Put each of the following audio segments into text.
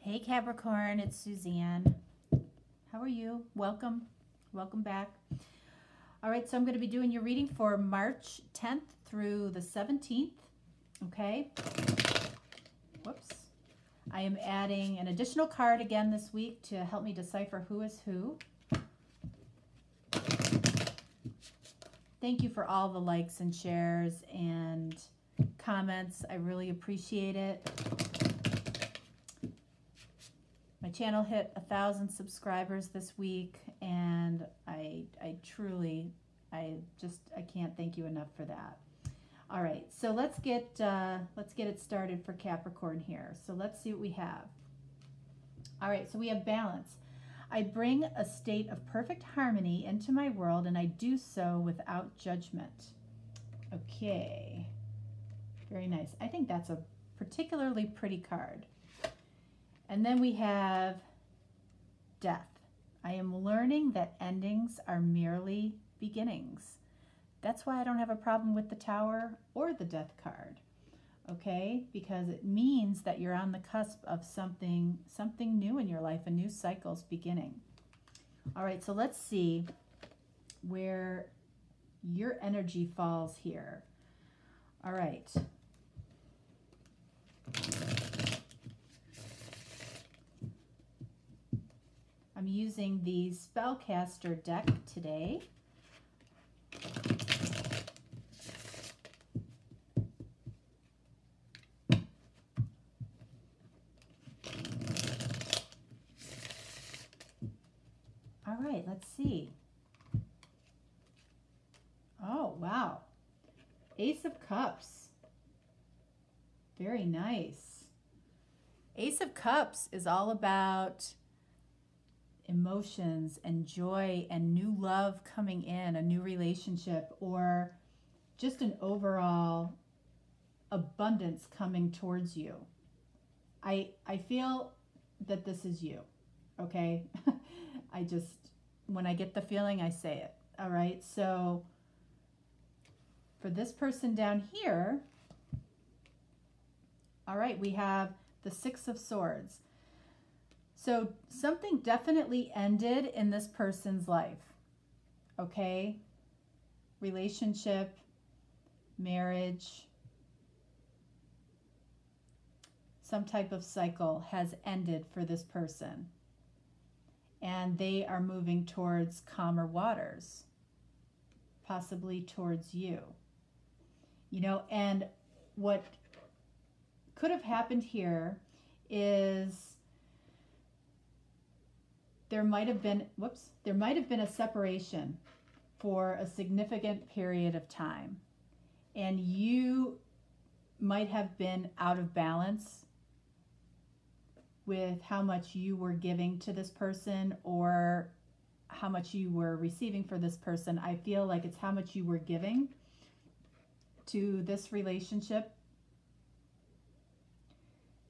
Hey Capricorn, it's Suzanne. How are you? Welcome. Welcome back. All right, so I'm going to be doing your reading for March 10th through the 17th. Okay. Whoops. I am adding an additional card again this week to help me decipher who is who. Thank you for all the likes and shares and comments. I really appreciate it. My channel hit 1,000 subscribers this week, and I can't thank you enough for that. All right, so let's get it started for Capricorn here. So let's see what we have. All right, so we have balance. I bring a state of perfect harmony into my world, and I do so without judgment. Okay, very nice. I think that's a particularly pretty card. And then we have death. I am learning that endings are merely beginnings. That's why I don't have a problem with the Tower or the Death card. Okay? Because it means that you're on the cusp of something new in your life, a new cycle's beginning. All right, so let's see where your energy falls here. All right. I'm using the Spellcaster deck today. All right, let's see. Oh, wow. Ace of Cups. Very nice. Ace of Cups is all about emotions and joy and new love coming in, a new relationship, or just an overall abundance coming towards you. I feel that this is you, okay? When I get the feeling, I say it. All right, so for this person down here, all right, we have the Six of Swords. So something definitely ended in this person's life, okay? Relationship, marriage, some type of cycle has ended for this person. And they are moving towards calmer waters, possibly towards you. You know, and what could have happened here is there might have been a separation for a significant period of time, and you might have been out of balance with how much you were giving to this person or how much you were receiving for this person. I feel like it's how much you were giving to this relationship.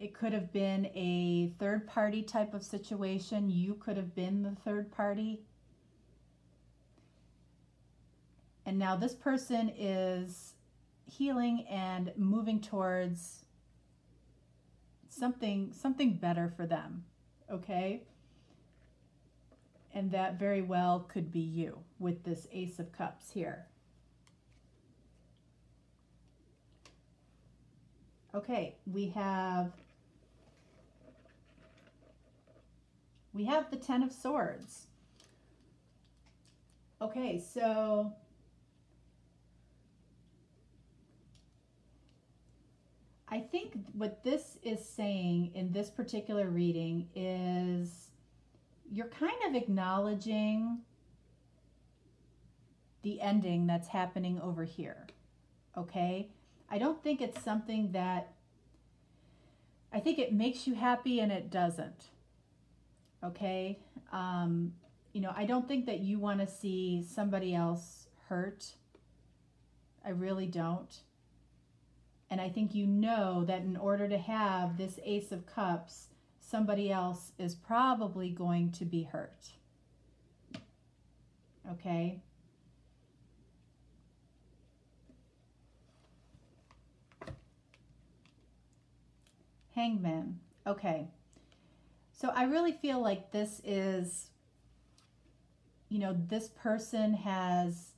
It could have been a third party type of situation. You could have been the third party. And now this person is healing and moving towards something better for them, okay? And that very well could be you with this Ace of Cups here. Okay, we have the Ten of Swords. Okay, so I think what this is saying in this particular reading is you're kind of acknowledging the ending that's happening over here, okay? I don't think it's something that, I think it makes you happy and it doesn't, okay? You know, I don't think that you want to see somebody else hurt. I really don't. And I think you know that in order to have this Ace of Cups, somebody else is probably going to be hurt. Okay? Hangman. Okay. So I really feel like this is, this person has,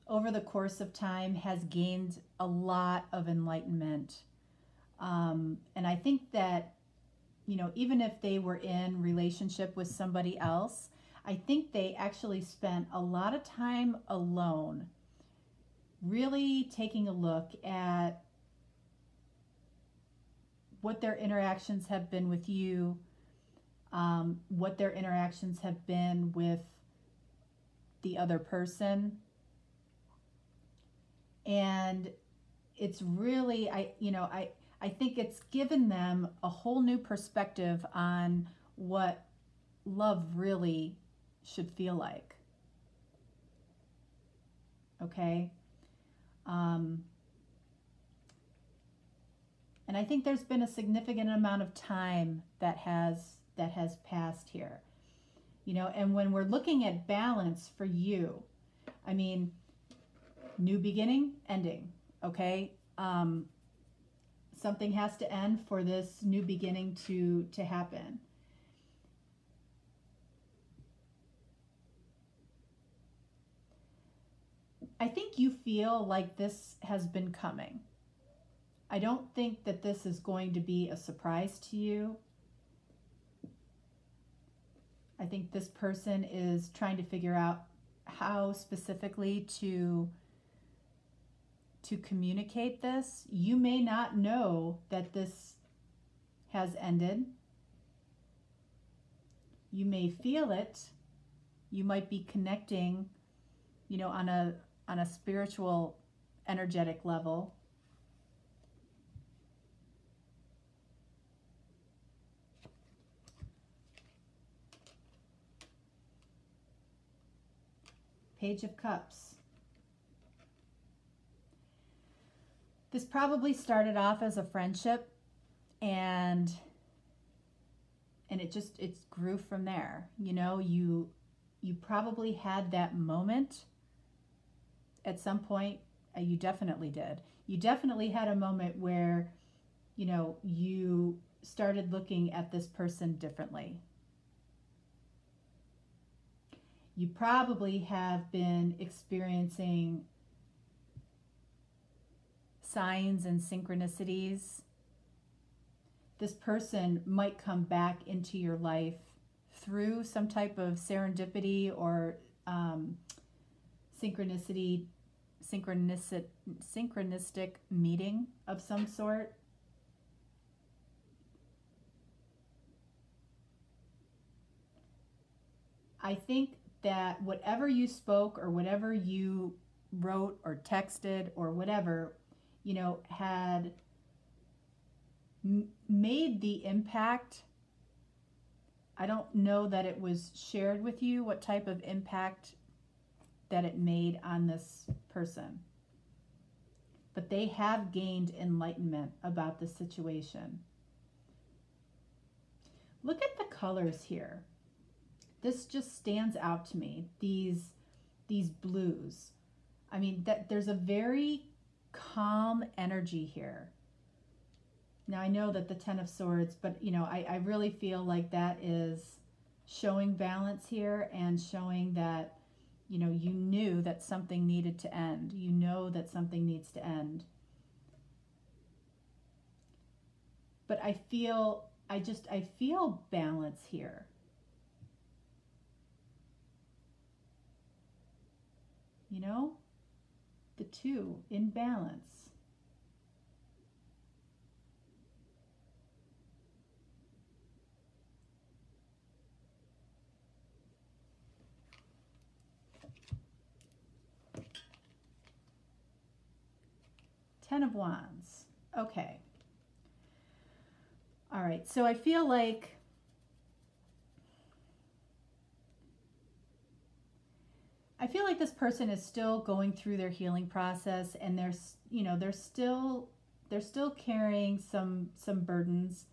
over the course of time, has gained a lot of enlightenment. And I think that, even if they were in relationship with somebody else, I think they actually spent a lot of time alone, really taking a look at what their interactions have been with you, what their interactions have been with the other person. And it's really, I think it's given them a whole new perspective on what love really should feel like. Okay? And I think there's been a significant amount of time that has passed here. And when we're looking at balance for you, I mean, new beginning, ending, okay? Something has to end for this new beginning to happen. I think you feel like this has been coming. I don't think that this is going to be a surprise to you. I think this person is trying to figure out how specifically to communicate this. You may not know that this has ended. You may feel it. You might be connecting, on a spiritual, energetic level. Page of Cups. This probably started off as a friendship, and it grew from there. You probably had that moment at some point. You definitely did. You definitely had a moment where, you started looking at this person differently. You probably have been experiencing signs and synchronicities. This person might come back into your life through some type of serendipity or synchronistic meeting of some sort. I think that whatever you spoke or whatever you wrote or texted or whatever, had made the impact. I don't know that it was shared with you what type of impact that it made on this person. But they have gained enlightenment about the situation. Look at the colors here. This just stands out to me. These blues. I mean, there's a very calm energy here. Now I know that the Ten of Swords, but I really feel like that is showing balance here and showing that you knew that something needed to end. You know that something needs to end. But I feel balance here. The two in balance. Ten of Wands. Okay. All right. So I feel like this person is still going through their healing process, and they're still carrying some burdens.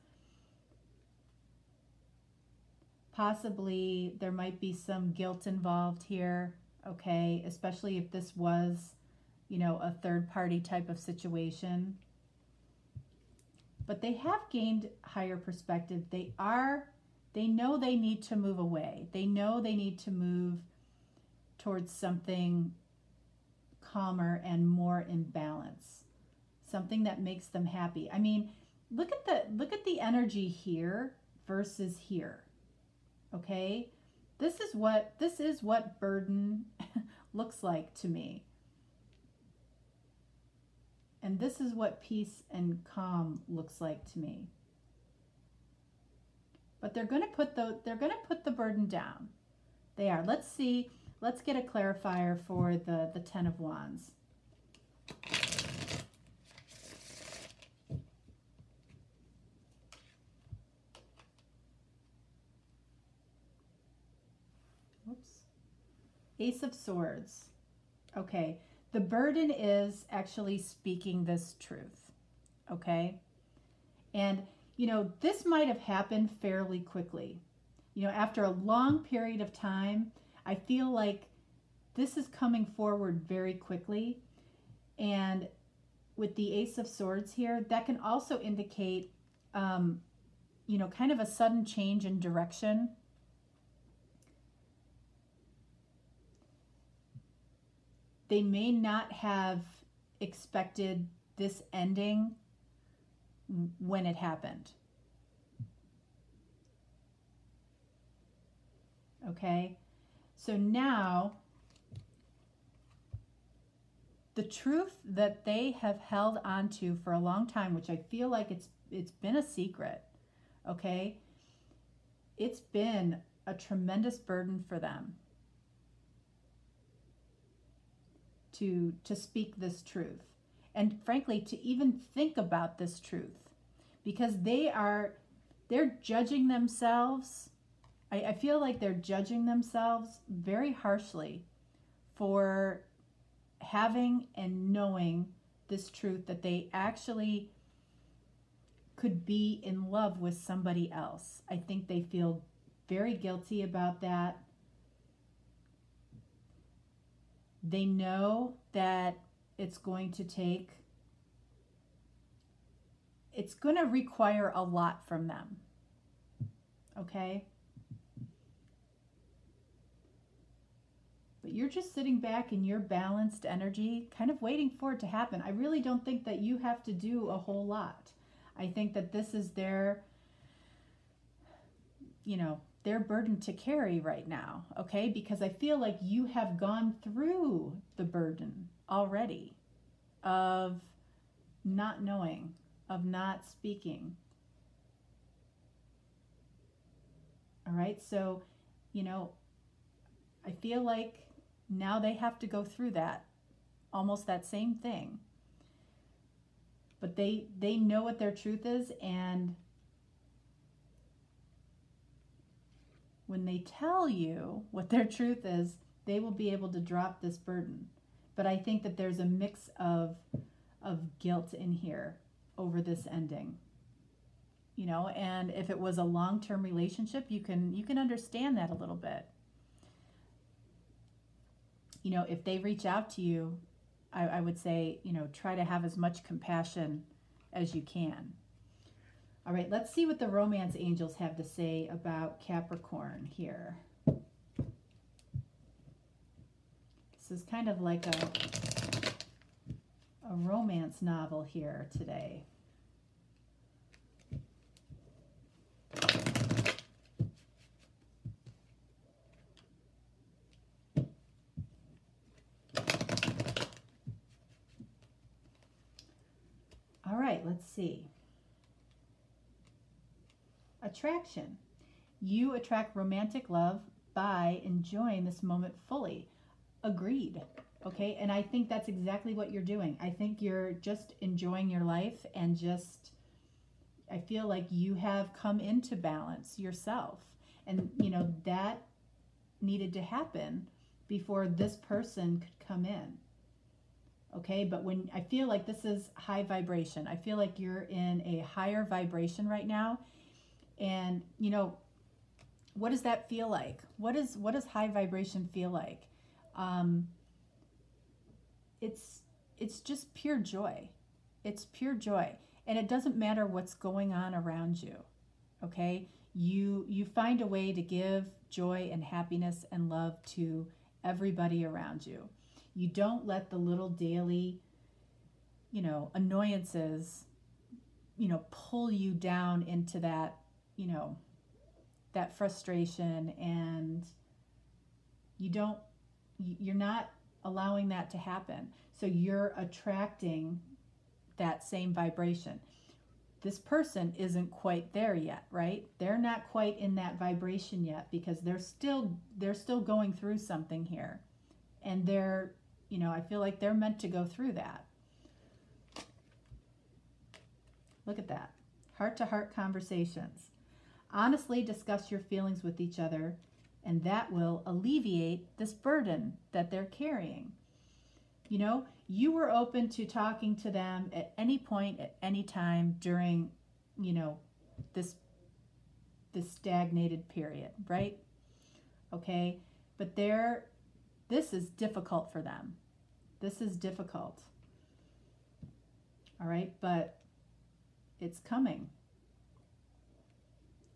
Possibly there might be some guilt involved here, okay, especially if this was, a third party type of situation. But they have gained higher perspective. They are They know they need to move away. They know they need to move towards something calmer and more in balance, something that makes them happy. I mean, look at the energy here versus here. Okay? This is what burden looks like to me. And this is what peace and calm looks like to me. But they're going to put the burden down. They are. Let's see. Let's get a clarifier for the 10 of Wands. Whoops. Ace of Swords. Okay. The burden is actually speaking this truth. Okay? And, this might have happened fairly quickly. After a long period of time, I feel like this is coming forward very quickly. And with the Ace of Swords here, that can also indicate, kind of a sudden change in direction. They may not have expected this ending when it happened. Okay? So now, the truth that they have held onto for a long time, which I feel like it's been a secret, okay? It's been a tremendous burden for them to speak this truth. And frankly, to even think about this truth, because they're judging themselves. I feel like they're judging themselves very harshly for having and knowing this truth that they actually could be in love with somebody else. I think they feel very guilty about that. They know that it's going to require a lot from them. Okay? But you're just sitting back in your balanced energy, kind of waiting for it to happen. I really don't think that you have to do a whole lot. I think that this is their burden to carry right now, okay? Because I feel like you have gone through the burden already of not knowing, of not speaking. All right, so, I feel like now they have to go through that, almost that same thing. But they know what their truth is, and when they tell you what their truth is, they will be able to drop this burden. But I think that there's a mix of guilt in here over this ending. And if it was a long-term relationship, you can understand that a little bit. If they reach out to you, I would say, try to have as much compassion as you can. All right, let's see what the romance angels have to say about Capricorn here. This is kind of like a romance novel here today. All right, let's see. Attraction. You attract romantic love by enjoying this moment fully. Agreed. Okay, and I think that's exactly what you're doing. I think you're just enjoying your life and I feel like you have come into balance yourself. And, that needed to happen before this person could come in. Okay, but when I feel like this is high vibration, I feel like you're in a higher vibration right now. And, what does that feel like? What does high vibration feel like? It's just pure joy. It's pure joy. And it doesn't matter what's going on around you. okay? You find a way to give joy and happiness and love to everybody around you. You don't let the little daily, annoyances, pull you down into that, that frustration, and you're not allowing that to happen. So you're attracting that same vibration. This person isn't quite there yet, right? They're not quite in that vibration yet because they're still going through something here. And they're, I feel like they're meant to go through that. Look at that. Heart-to-heart conversations. Honestly discuss your feelings with each other, and that will alleviate this burden that they're carrying. You were open to talking to them at any point, at any time during, this stagnated period, right? Okay, but this is difficult for them. This is difficult. All right, but it's coming.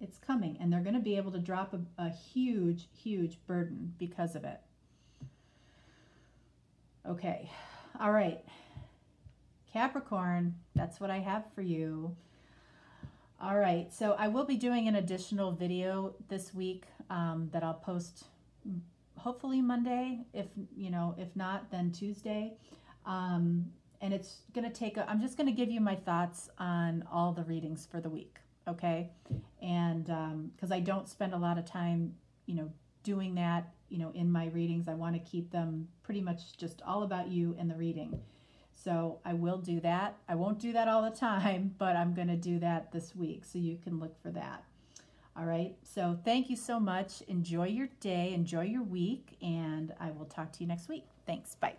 It's coming, and they're going to be able to drop a huge, huge burden because of it. Okay, all right. Capricorn, that's what I have for you. All right, so I will be doing an additional video this week that I'll post hopefully Monday. If not, then Tuesday. And it's going to take, I'm just going to give you my thoughts on all the readings for the week, okay? And because I don't spend a lot of time, doing that, in my readings. I want to keep them pretty much just all about you and the reading. So I will do that. I won't do that all the time, but I'm going to do that this week, so you can look for that. All right. So thank you so much. Enjoy your day. Enjoy your week. And I will talk to you next week. Thanks. Bye.